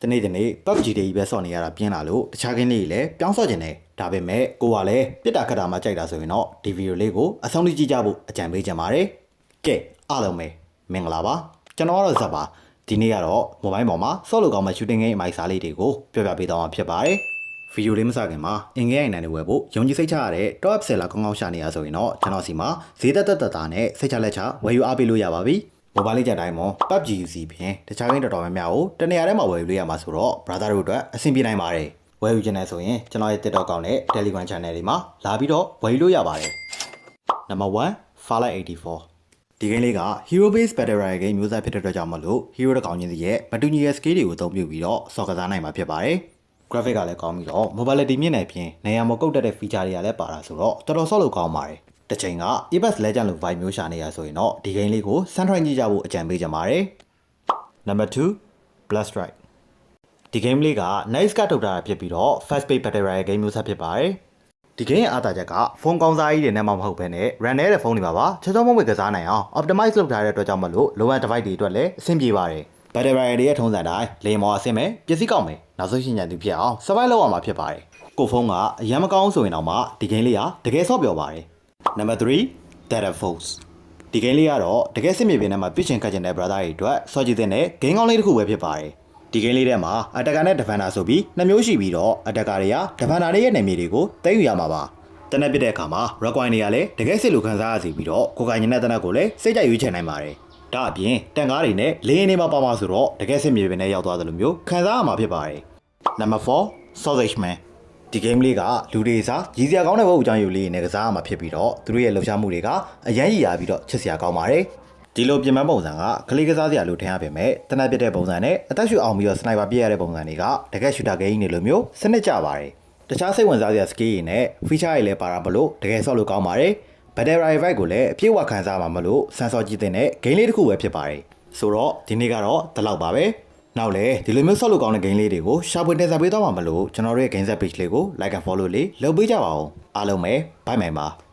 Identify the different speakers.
Speaker 1: တနေ့တနေ့ PUBG တွေပဲဆော့နေရတာပြင်းလာလို့တခြားကင်းလေးတွေလည်းပြောင်းဆော့ကျင်တယ်ဒါပေမဲ့ကိုကလည်းပြစ်တာခတ်တာမှကြိုက်တာဆိုရင်တော့ဒီဗီဒီယိုလေးကိုအဆုံးထိကြည့်ကြဖို့အကြံပေးချင်ပါတယ်ကဲအားလုံးပဲမင်္ဂလာပါကျွန်တော်ကတော့ဇက်ပါဒီနေ့ကတော့မိုဘိုင်းပေါ်မှာဆော့လို့ကောင်းမဲ့ shooting game အမိုက်စားလေးတွေကိုပြောပြပေးသွားမှာဖြစ်ပါတယ်ဗီဒီယိုလေးမစခင်မှာအင်္ဂလိပ်အိမ်နိုင်တွေဝယ်ဖို့ယုံကြည်စိတ်ချရတဲ့ Top Seller ကောင်းကောင်းရှာနေရဆိုရင်တော့ကျွန်တော်စီမှာဈေးသက်တာနဲ့စိတ်ချလက်ချဝယ်ယူအားပေးလို့ရပါပြီမိုဘိုင်းလေးကြတိုင်းမှာ PUBG UC ဖြင့်တခြားကိန်းတော်တော်များများကိုတနေရာထဲမှာဝယ်ယူလို့ရမှာဆိုတော့ brother တို့အတွက်အဆင်ပြေနိုင်ပါတယ်ဝယ်ယူချင်တယ်ဆိုရင်ကျွန်တော်ရဲ့ TikTok ကောင်နဲ့ Telegram Channel တွေမှာလာပြီးတော့ဝယ်ယူလို့ရပါတယ် Number 1 Fallout 84ဒီဂိမ်းလေးက Hero Base Battle Royale game မျိုးစားဖြစ်တဲ့အတွက်ကြောင့်မလို့ Hero တကောင်ချင်းစီရဲ့မတူညီတဲ့ skill တွေကိုအသုံးပြုပြီးတော့ဆော့ကစားနိုင်မှာဖြစ်ပါတယ် graphic ကလည်းကောင်းပြီးတော့ mobility မြင့်နေပြင်နေရာမကုတ်တက်တဲ့ feature တွေကလည်းပါတာဆိုတော့တော်တော်ဆော့လို့ကောင်းပါတယ်တစ်ချိန်က Apex Legends လို vibe မျိုးရှာနေရဆိုရင်တော့ဒီဂိမ်းလေးကိုစမ်းထိုင်ကြည့်ကြဖို့အကြံပေးချင်ပါတယ် Number 2 Blood Strike ဒီဂိမ်းလေးက nice ကထုတ်ထားတာဖြစ်ပြီးတော့ fast paced battle royale game မျိုးစားဖြစ်ပါတယ်ဒီဂိမ်းရဲ့အားသာချက်ကဖုန်းကောင်းစားကြီးတွေနဲ့မှမဟုတ်ဘဲနဲ့ run နေတဲ့ဖုန်းတွေပါပါချောချောမွေ့မွေ့ကစားနိုင်အောင် optimize လုပ်ထားတဲ့အတွက်ကြောင့်မလို့ low end device တွေအတွက်လည်းအဆင်ပြေပါတယ် battle royale တွေရဲ့ထုံးစံတိုင်းလေမော်အဆင်မဲ့ပစ္စည်းကောင်းမယ်နောက်ဆုံးရှင်းညံသူဖြစ်အောင် survive လုပ်ရမှာဖြစ်ပါတယ်ကိုဖုန်းကအရင်မကောင်းဆိုရင်တော့မှဒီဂိမ်းလေးကတကယ်ဆော့ပြောပါတယ် Number 3 Data Force ဒီဂိမ်းလေးကတော့တကယ်စစ်မြေပြင်ထဲမှာပြစ်ချင်ခတ်ချင်တဲ့ brother တွေအတွက်စောကြည့်တဲ့ဂိမ်းကောင်းလေးတစ်ခုပဲဖြစ်ပါတယ်ဒီဂိမ်းလေးထဲမှာ attacker နဲ့ defender ဆိုပြီးနှစ်မျိုးရှိပြီးတော့ attacker တွေက defender တွေရဲ့နေမြေတွေကိုသိမ်းယူရမှာပါတနက်ပြတဲ့အခါမှာ require တွေကလည်းတကယ်စစ်လို့ခန်းစားရစီပြီးတော့ကိုကင်ညနဲ့တနက်ကိုလည်းစိတ်ကြရွေးချယ်နိုင်ပါတယ်ဒါအပြင်တန်ကားတွေနဲ့လေယာဉ်တွေမှာပါမှာဆိုတော့တကယ်စစ်မြေပြင်ထဲရောက်သွားတယ်လို့မျိုးခန်းစားရမှာဖြစ်ပါတယ် Number 4 Sausage Manဒီ game လေးကလူတွေစားရည်စရာကောင်းတဲ့ဘုတ်အကြောင်းယူလေးနဲ့ကစားရမှာဖြစ်ပြီးတော့သူတို့ရဲ့လှုပ်ရှားမှုတွေကအရန်ရည်ရပြီးတော့ချစ်စရာကောင်းပါတယ်ဒီလိုပြင်ပန်းပုံစံကကလေးကစားစရာလို့ထင်ရပေမဲ့တနက်ပြတဲ့ပုံစံနဲ့အသက်ရှူအောင်ပြီးတော့စနိုက်ပါပြည့်ရတဲ့ပုံစံတွေကတကယ်ရှူတာဂိမ်းတွေလိုမျိုးစနစ်ကျပါတယ်တခြားစိတ်ဝင်စားစရာ skill တွေနဲ့ feature တွေလည်းပါတာမလို့တကယ်ဆော့လို့ကောင်းပါတယ် battle royale vibe ကိုလည်းအပြည့်အဝခံစားမှာမလို့စမ်းစောကြည့်တဲ့ဂိမ်းလေးတစ်ခုပဲဖြစ်ပါတယ်ဆိုတော့ဒီနေ့ကတော့ဒီလောက်ပါပဲနောက်လေဒီလိုမျိုးဆော့လို့ကောင်းတဲ့ game လေးတွေကိုရှာဖွေတင်ဆက်ပေးသွားမှာမလို့ကျွန်တော်တို့ရဲ့ game set page လေးကို like and follow လေးလုပ်ပေးကြပါဦးအားလုံးပဲ bye bye ပါ